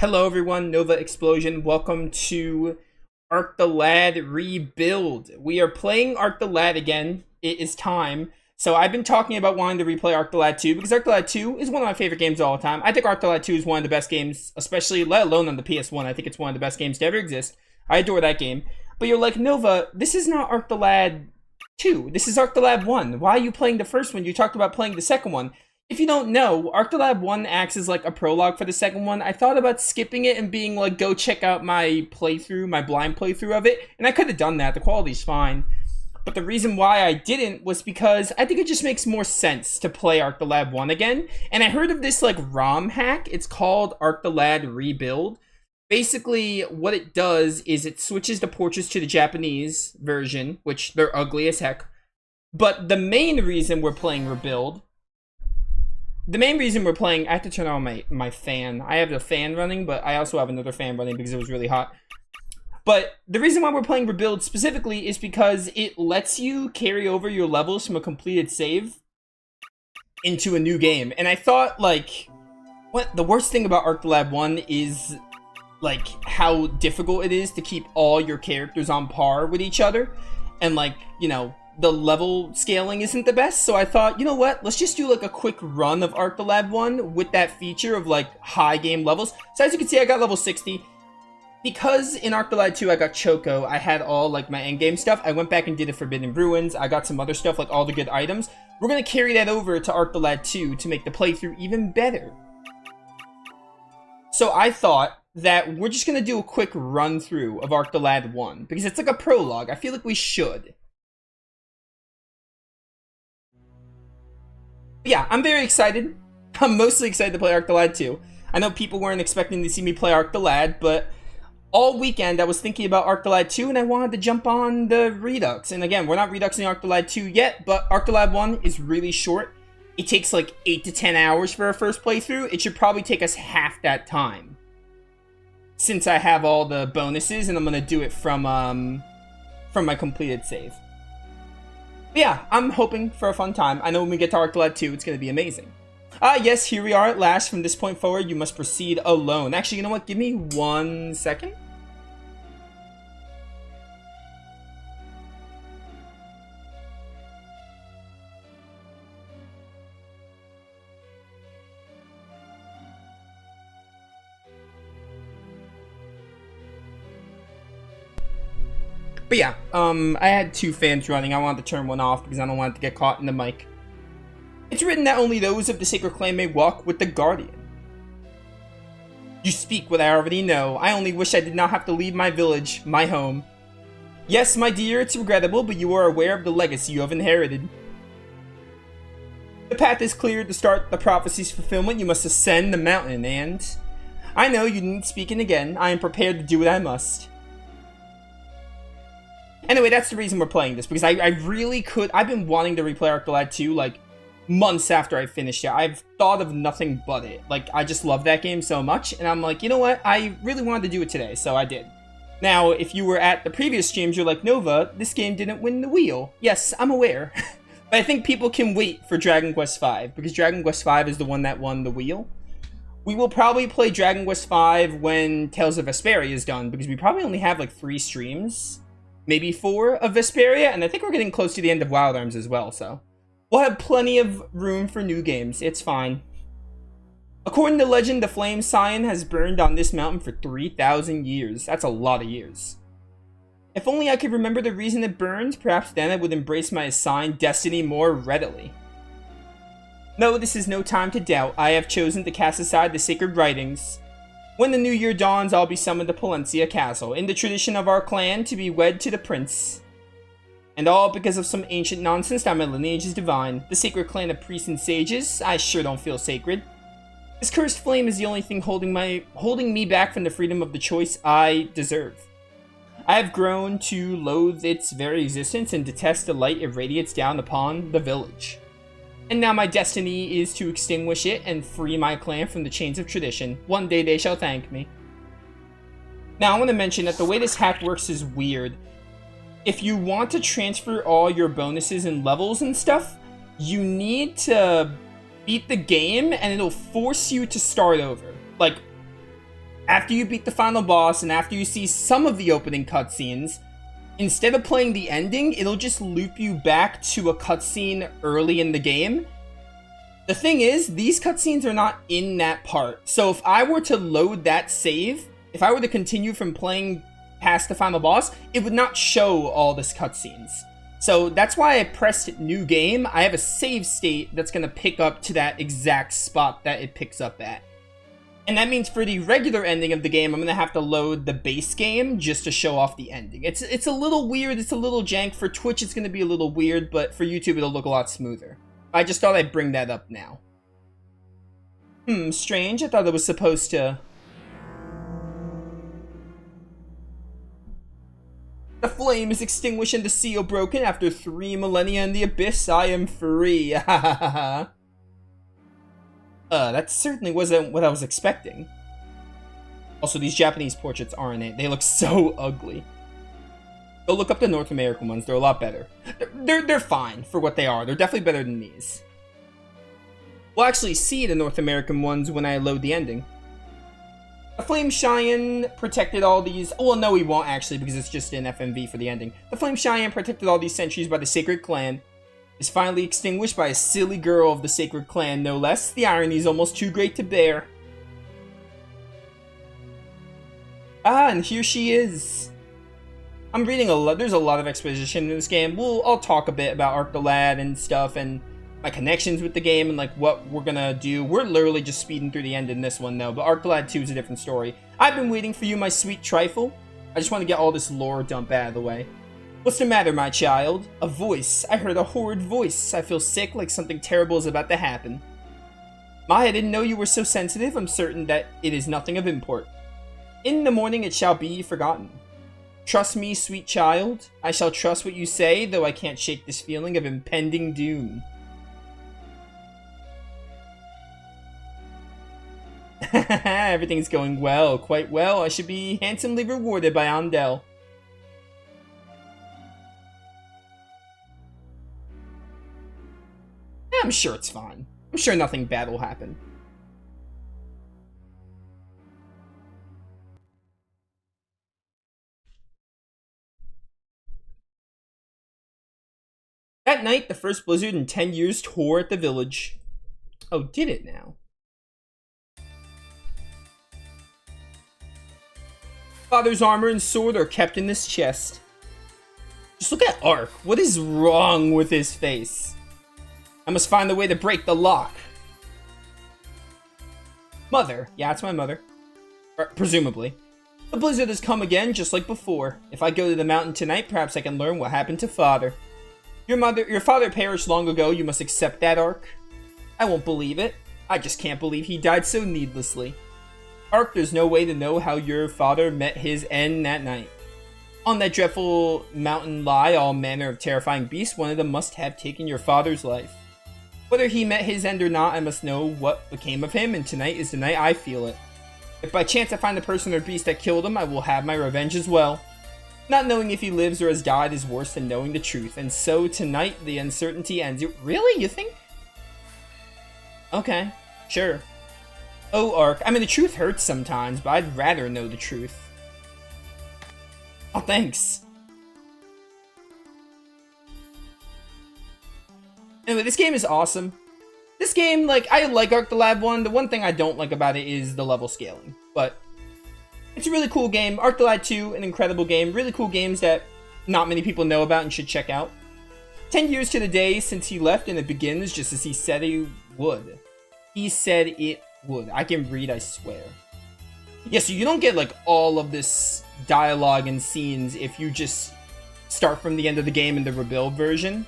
Hello everyone, Novaexplosion. Welcome to Arc the Lad Rebuild. We are playing Arc the Lad again. It is time. So I've been talking about wanting to replay Arc the Lad 2 because Arc the Lad 2 is one of my favorite games of all time. I think Arc the Lad 2 is one of the best games, especially let alone on the PS1. I think it's one of the best games to ever exist. I adore that game. But you're like, Nova, this is not Arc the Lad 2. This is Arc the Lad 1. Why are you playing the first one? You talked about playing the second one. If you don't know, Arc the Lad 1 acts as like a prologue for the second one. I thought about skipping it and being like, go check out my playthrough, my blind playthrough of it. And I could have done that. The quality's fine. But the reason why I didn't was because I think it just makes more sense to play Arc the Lad 1 again. And I heard of this like ROM hack. It's called Arc the Lad Rebuild. Basically, what it does is it switches the portraits to the Japanese version, which they're ugly as heck. But the main reason we're playing Rebuild... I have to turn on my fan. I have the fan running, but I also have another fan running because it was really hot. But the reason why we're playing Rebuild specifically is because it lets you carry over your levels from a completed save into a new game. And I thought, like, what the worst thing about Arc the Lad 1 is, like, how difficult it is to keep all your characters on par with each other. And, like, you know, the level scaling isn't the best, so I thought, you know what, let's just do like a quick run of Arc the Lad 1 with that feature of like high game levels. So as you can see, I got level 60. Because in Arc the Lad 2 I got Choco, I had all like my endgame stuff. I went back and did the Forbidden Ruins. I got some other stuff, like all the good items. We're gonna carry that over to Arc the Lad 2 to make the playthrough even better. So I thought that we're just gonna do a quick run through of Arc the Lad 1 because it's like a prologue. I feel like we should. Yeah, I'm very excited. I'm mostly excited to play Arc the Lad 2. I know people weren't expecting to see me play Arc the Lad, but all weekend I was thinking about Arc the Lad 2 and I wanted to jump on the Redux. And again, we're not Reduxing Arc the Lad 2 yet, but Arc the Lad 1 is really short. It takes like 8 to 10 hours for our first playthrough. It should probably take us half that time. Since I have all the bonuses and I'm going to do it from my completed save. But yeah, I'm hoping for a fun time. I know when we get to Arc the Lad 2, it's going to be amazing. Yes, here we are at last. From this point forward, you must proceed alone. Actually, you know what? Give me 1 second. But yeah, I had two fans running. I wanted to turn one off because I don't want it to get caught in the mic. It's written that only those of the Sacred Clan may walk with the Guardian. You speak what I already know. I only wish I did not have to leave my village, my home. Yes, my dear, it's regrettable, but you are aware of the legacy you have inherited. The path is clear to start the prophecy's fulfillment. You must ascend the mountain, and... I know you need speaking again. I am prepared to do what I must. Anyway, that's the reason we're playing this, because I really could... I've been wanting to replay Arc the Lad 2, like, months after I finished it. I've thought of nothing but it. Like, I just love that game so much, and I'm like, you know what? I really wanted to do it today, so I did. Now, if you were at the previous streams, you're like, Nova, this game didn't win the wheel. Yes, I'm aware. But I think people can wait for Dragon Quest V, because Dragon Quest V is the one that won the wheel. We will probably play Dragon Quest V when Tales of Vesperia is done, because we probably only have, like, 3 streams. Maybe 4 of Vesperia, and I think we're getting close to the end of Wild Arms as well, so... We'll have plenty of room for new games. It's fine. According to legend, the flame scion has burned on this mountain for 3,000 years. That's a lot of years. If only I could remember the reason it burned, perhaps then I would embrace my assigned destiny more readily. No, this is no time to doubt. I have chosen to cast aside the sacred writings. When the new year dawns, I'll be summoned to Palencia Castle, in the tradition of our clan, to be wed to the prince. And all because of some ancient nonsense that my lineage is divine. The sacred clan of priests and sages, I sure don't feel sacred. This cursed flame is the only thing holding me back from the freedom of the choice I deserve. I have grown to loathe its very existence and detest the light it radiates down upon the village. And now my destiny is to extinguish it and free my clan from the chains of tradition. One day they shall thank me. Now I want to mention that the way this hack works is weird. If you want to transfer all your bonuses and levels and stuff, you need to beat the game and it'll force you to start over. Like, after you beat the final boss and after you see some of the opening cutscenes, instead of playing the ending, it'll just loop you back to a cutscene early in the game. The thing is, these cutscenes are not in that part. So if I were to load that save, if I were to continue from playing past the final boss, it would not show all this cutscenes. So that's why I pressed new game. I have a save state that's going to pick up to that exact spot that it picks up at. And that means for the regular ending of the game, I'm going to have to load the base game just to show off the ending. It's a little weird, it's a little jank. For Twitch, it's going to be a little weird, but for YouTube, it'll look a lot smoother. I just thought I'd bring that up now. Strange. I thought it was supposed to... The flame is extinguished and the seal broken. After 3 millennia in the abyss, I am free. Ha ha ha ha. That certainly wasn't what I was expecting. Also, these Japanese portraits aren't it. They look so ugly. Go look up the North American ones. They're a lot better. They're fine for what they are. They're definitely better than these. We'll actually see the North American ones when I load the ending. The Flame Cheyenne protected all these... Well, no, he won't actually, because it's just an FMV for the ending. The Flame Cheyenne protected all these centuries by the Sacred Clan. Is finally extinguished by a silly girl of the Sacred Clan, no less. The irony is almost too great to bear. Ah, and here she is. I'm reading a lot. There's a lot of exposition in this game. I'll talk a bit about Arc the Lad and stuff, and my connections with the game, and like what we're gonna do. We're literally just speeding through the end in this one, though. But Arc the Lad 2 is a different story. I've been waiting for you, my sweet trifle. I just want to get all this lore dump out of the way. What's the matter, my child? A voice. I heard a horrid voice. I feel sick, like something terrible is about to happen. My, I didn't know you were so sensitive. I'm certain that it is nothing of import. In the morning it shall be forgotten. Trust me, sweet child. I shall trust what you say, though I can't shake this feeling of impending doom. Everything's going well, quite well. I should be handsomely rewarded by Andel. I'm sure it's fine. I'm sure nothing bad will happen. That night, the first blizzard in 10 years tore at the village. Oh, did it now? Father's armor and sword are kept in this chest. Just look at Ark. What is wrong with his face? I must find a way to break the lock. Mother. Yeah, it's my mother. Presumably. The blizzard has come again, just like before. If I go to the mountain tonight, perhaps I can learn what happened to Father. Your father perished long ago. You must accept that, Ark. I won't believe it. I just can't believe he died so needlessly. Ark, there's no way to know how your father met his end that night. On that dreadful mountain lie all manner of terrifying beasts. One of them must have taken your father's life. Whether he met his end or not, I must know what became of him, and tonight is the night I feel it. If by chance I find the person or beast that killed him, I will have my revenge as well. Not knowing if he lives or has died is worse than knowing the truth, and so tonight the uncertainty ends. Really? You think? Okay, sure. Oh, Ark. I mean, the truth hurts sometimes, but I'd rather know the truth. Oh, thanks. Anyway, this game is awesome. This game, like, I like Arc the Lad 1. The one thing I don't like about it is the level scaling. But it's a really cool game. Arc the Lad 2, an incredible game. Really cool games that not many people know about and should check out. 10 years to the day since he left, and it begins just as he said he would. He said it would. I can read, I swear. Yeah, so you don't get, like, all of this dialogue and scenes if you just start from the end of the game in the rebuild version.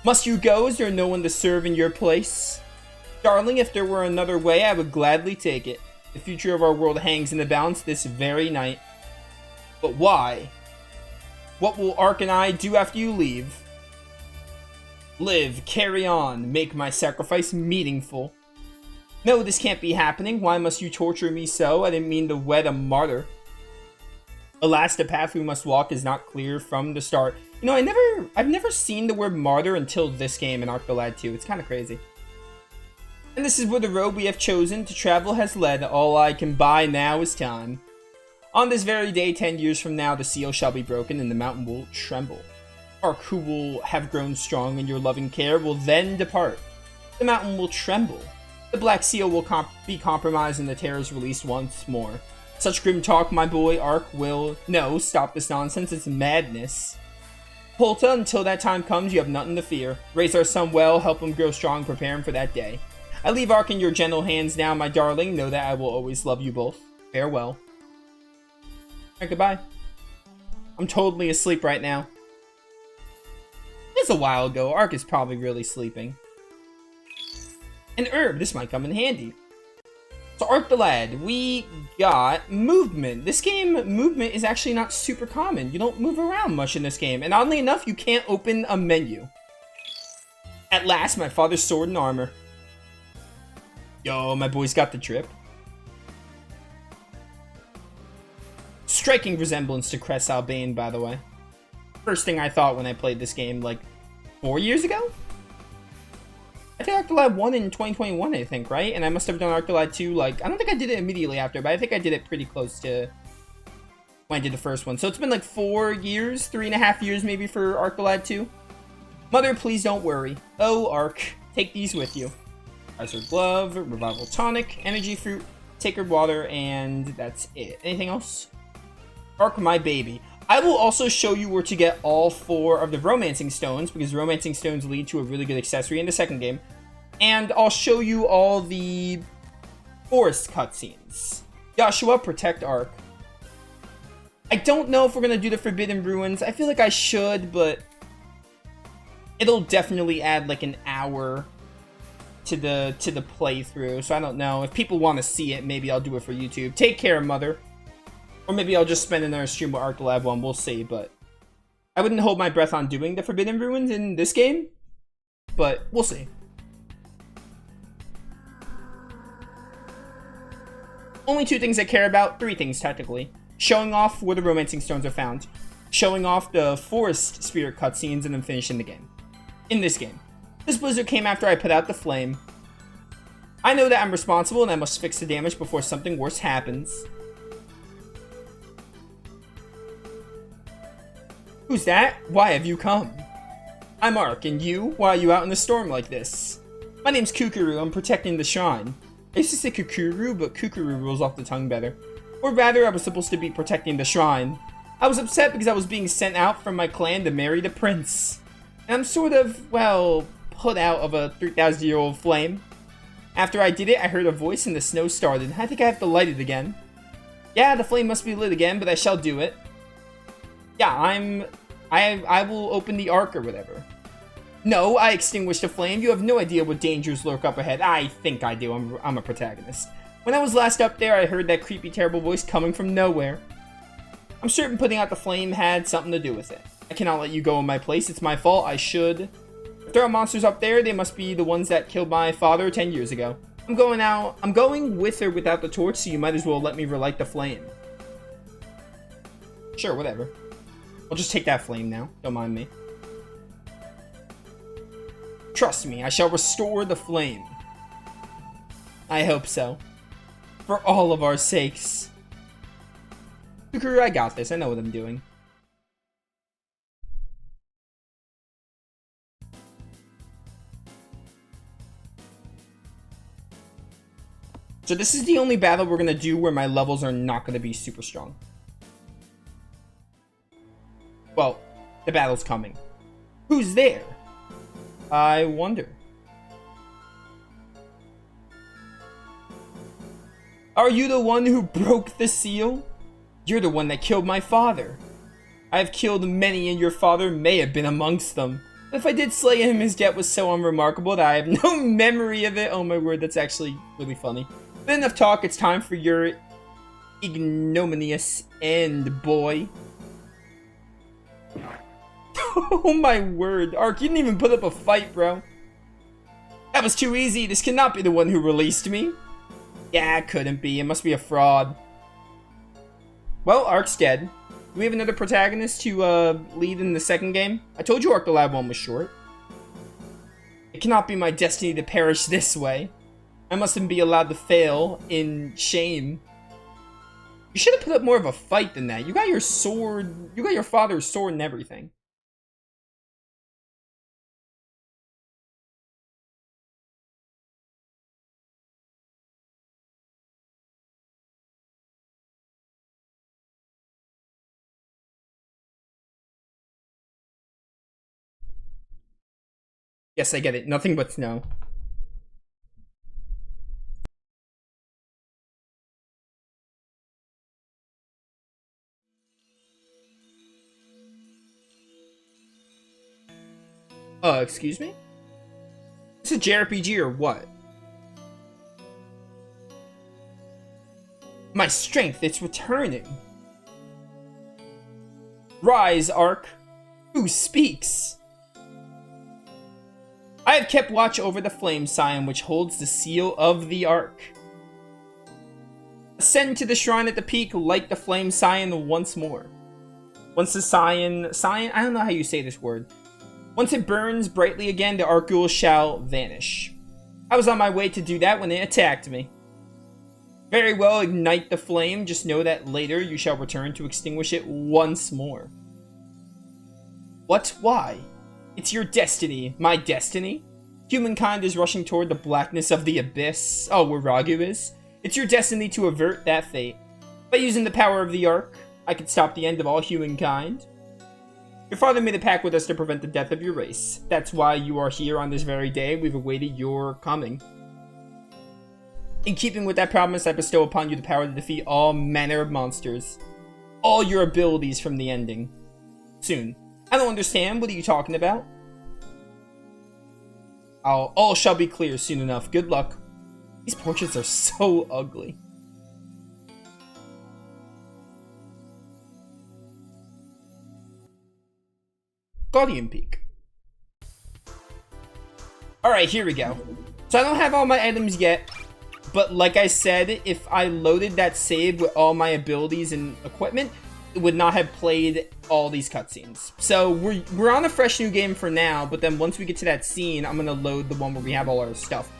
Must you go? Is there no one to serve in your place? Darling, if there were another way, I would gladly take it. The future of our world hangs in the balance this very night. But why? What will Ark and I do after you leave? Live, carry on, make my sacrifice meaningful. No, this can't be happening. Why must you torture me so? I didn't mean to wed a martyr. Alas, the path we must walk is not clear from the start. You know, I've never seen the word martyr until this game in Arc the Lad 2. It's kind of crazy. And this is where the road we have chosen to travel has led. All I can buy now is time. On this very day, 10 years from now, the seal shall be broken and the mountain will tremble. Ark, who will have grown strong in your loving care, will then depart. The mountain will tremble. The black seal will be compromised and the terrors released once more. Such grim talk, my boy Ark, will... No, stop this nonsense, it's madness. Polta, until that time comes, you have nothing to fear. Raise our son well, help him grow strong, prepare him for that day. I leave Ark in your gentle hands now, my darling. Know that I will always love you both. Farewell. Alright, goodbye. I'm totally asleep right now. It's a while ago. Ark is probably really sleeping. An herb. This might come in handy. So Ark the lad, we got movement. This game, movement is actually not super common. You don't move around much in this game. And oddly enough, you can't open a menu. At last, my father's sword and armor. Yo, my boy's got the drip. Striking resemblance to Cress Albane, by the way. First thing I thought when I played this game, like, 4 years ago? I think Arctolad 1 in 2021, I think, right? And I must have done Arctolad 2, like, I don't think I did it immediately after, but I think I did it pretty close to when I did the first one. So it's been like 4 years, 3.5 years maybe for Arctolad 2. Mother, please don't worry. Oh, Ark, take these with you. Icer Glove, Revival Tonic, Energy Fruit, Sacred Water, and that's it. Anything else? Ark, my baby. I will also show you where to get all 4 of the Romancing Stones, because Romancing Stones lead to a really good accessory in the second game. And I'll show you all the forest cutscenes. Joshua, protect Ark. I don't know if we're going to do the Forbidden Ruins. I feel like I should, but it'll definitely add like an hour to the playthrough. So I don't know. If people want to see it, maybe I'll do it for YouTube. Take care, Mother. Or maybe I'll just spend another stream with Arctolad 1, we'll see, but I wouldn't hold my breath on doing the Forbidden Ruins in this game, but we'll see. Only 2 things I care about, 3 things technically. Showing off where the Romancing Stones are found, showing off the Forest Spirit cutscenes, and then finishing the game. In this game. This blizzard came after I put out the flame. I know that I'm responsible and I must fix the damage before something worse happens. Who's that? Why have you come? I'm Ark, and you? Why are you out in the storm like this? My name's Kukuru, I'm protecting the shrine. I used to say Kukuru, but Kukuru rolls off the tongue better. Or rather, I was supposed to be protecting the shrine. I was upset because I was being sent out from my clan to marry the prince. And I'm sort of, well, put out of a 3,000-year-old flame. After I did it, I heard a voice and the snow started. I think I have to light it again. Yeah, the flame must be lit again, but I shall do it. Yeah, I will open the ark or whatever. No, I extinguished the flame. You have no idea what dangers lurk up ahead. I think I do. I'm a protagonist. When I was last up there, I heard that creepy, terrible voice coming from nowhere. I'm certain putting out the flame had something to do with it. I cannot let you go in my place. It's my fault. I should. If there are monsters up there, they must be the ones that killed my father 10 years ago. I'm going with or without the torch, so you might as well let me relight the flame. Sure, whatever. I'll just take that flame now. Don't mind me. Trust me, I shall restore the flame. I hope so. For all of our sakes. Kukuru, I got this. I know what I'm doing. So this is the only battle we're going to do where my levels are not going to be super strong. Well, the battle's coming. Who's there? I wonder. Are you the one who broke the seal? You're the one that killed my father. I have killed many and your father may have been amongst them. But if I did slay him, his death was so unremarkable that I have no memory of it. Oh my word, that's actually really funny. But enough talk, it's time for your ignominious end, boy. Oh my word, Ark, you didn't even put up a fight, bro. That was too easy. This cannot be the one who released me. Yeah, it couldn't be. It must be a fraud. Well, Ark's dead. Do we have another protagonist to lead in the second game? I told you Arctolad 1 was short. It cannot be my destiny to perish this way. I mustn't be allowed to fail in shame. You should have put up more of a fight than that. You got your sword, you got your father's sword and everything. Yes, I get it. Nothing but snow. Excuse me? It's a JRPG or what? My strength, it's returning. Rise, Ark. Who speaks? I have kept watch over the flame scion which holds the seal of the Ark. Ascend to the shrine at the peak, light the flame scion once more. Once the scion, I don't know how you say this word. Once it burns brightly again, the Arkghoul shall vanish. I was on my way to do that when it attacked me. Very well, ignite the flame, just know that later you shall return to extinguish it once more. What? Why? It's your destiny. My destiny? Humankind is rushing toward the blackness of the abyss. Oh, where Ragu is? It's your destiny to avert that fate. By using the power of the Ark, I could stop the end of all humankind. Your father made a pact with us to prevent the death of your race. That's why you are here on this very day. We've awaited your coming. In keeping with that promise, I bestow upon you the power to defeat all manner of monsters. All your abilities from the ending. Soon. I don't understand. What are you talking about? All shall be clear soon enough. Good luck. These portraits are so ugly. Guardian Peak. Alright, here we go. So I don't have all my items yet, but like I said, if I loaded that save with all my abilities and equipment, it would not have played all these cutscenes. So we're on a fresh new game for now, but then once we get to that scene, I'm gonna load the one where we have all our stuff.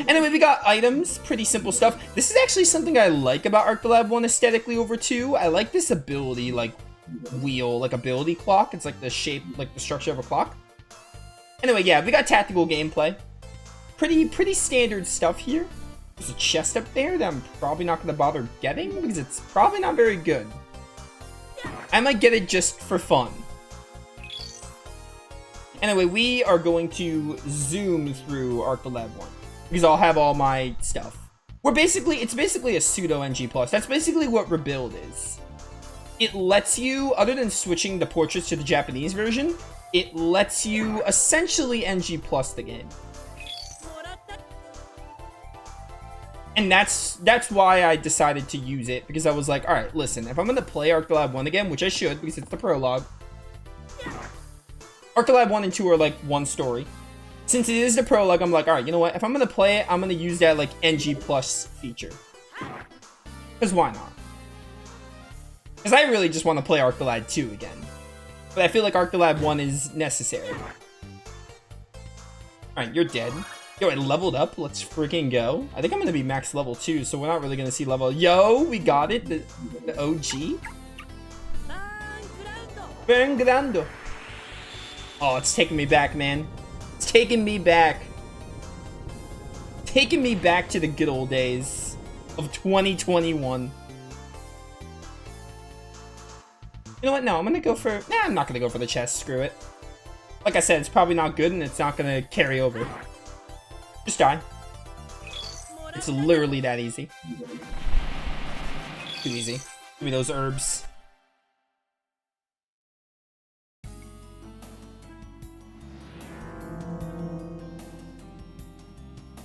Anyway, we got items, pretty simple stuff. This is actually something I like about ArcToLab 1 aesthetically over 2. I like this ability, like, wheel, like ability clock. It's like the shape, like the structure of a clock. Anyway, yeah, we got tactical gameplay. Pretty standard stuff here. There's a chest up there that I'm probably not gonna bother getting because it's probably not very good. I might get it just for fun. Anyway, we are going to zoom through ArcToLab 1 because I'll have all my stuff. It's basically a pseudo NG+. That's basically what Rebuild is. It lets you, other than switching the portraits to the Japanese version, it lets you essentially NG+ the game. And that's why I decided to use it, because I was like, alright, listen, if I'm going to play ArcToLab 1 again, which I should, because it's the prologue. ArcToLab 1 and 2 are like one story. Since it is the prologue, I'm like, alright, you know what, if I'm going to play it, I'm going to use that like NG+ feature. Because why not? Because I really just want to play ArcToLab 2 again. But I feel like ArcToLab 1 is necessary. Alright, you're dead. Yo, I leveled up. Let's freaking go. I think I'm going to be max level 2, so we're not really going to see level. Yo, we got it. The OG. Ben Grando. Oh, it's taking me back, man. It's taking me back. Taking me back to the good old days of 2021. You know what? No, I'm going to go for... Nah, I'm not going to go for the chest. Screw it. Like I said, it's probably not good, and it's not going to carry over. Just die. It's literally that easy. Too easy. Give me those herbs.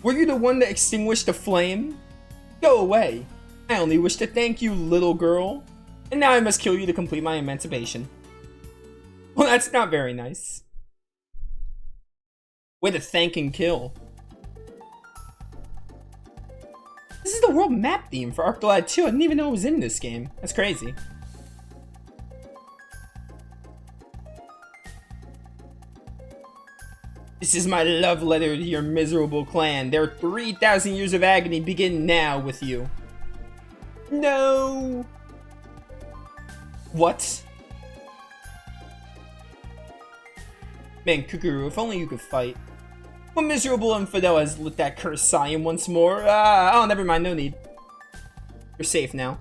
Were you the one that extinguished the flame? Go away. I only wish to thank you, little girl. And now I must kill you to complete my emancipation. Well, that's not very nice. Way to thank and kill. This is the world map theme for ArcToLab 2. I didn't even know it was in this game. That's crazy. This is my love letter to your miserable clan. Their 3,000 years of agony begin now with you. No! What? Man, Kukuru, if only you could fight. What miserable infidel has lit that cursed Saiyan once more? Oh, never mind, no need. You're safe now.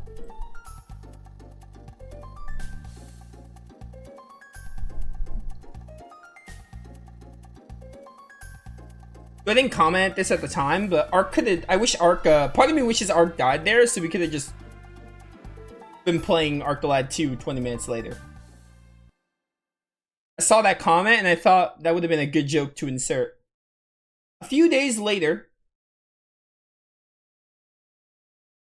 I didn't comment this at the time, but Ark could've... I wish Ark... part of me wishes Ark died there, so we could've just been playing Ark the Lad 2 20 minutes later. I saw that comment, and I thought that would have been a good joke to insert. A few days later,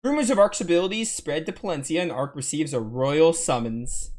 rumors of Ark's abilities spread to Palencia, and Ark receives a royal summons.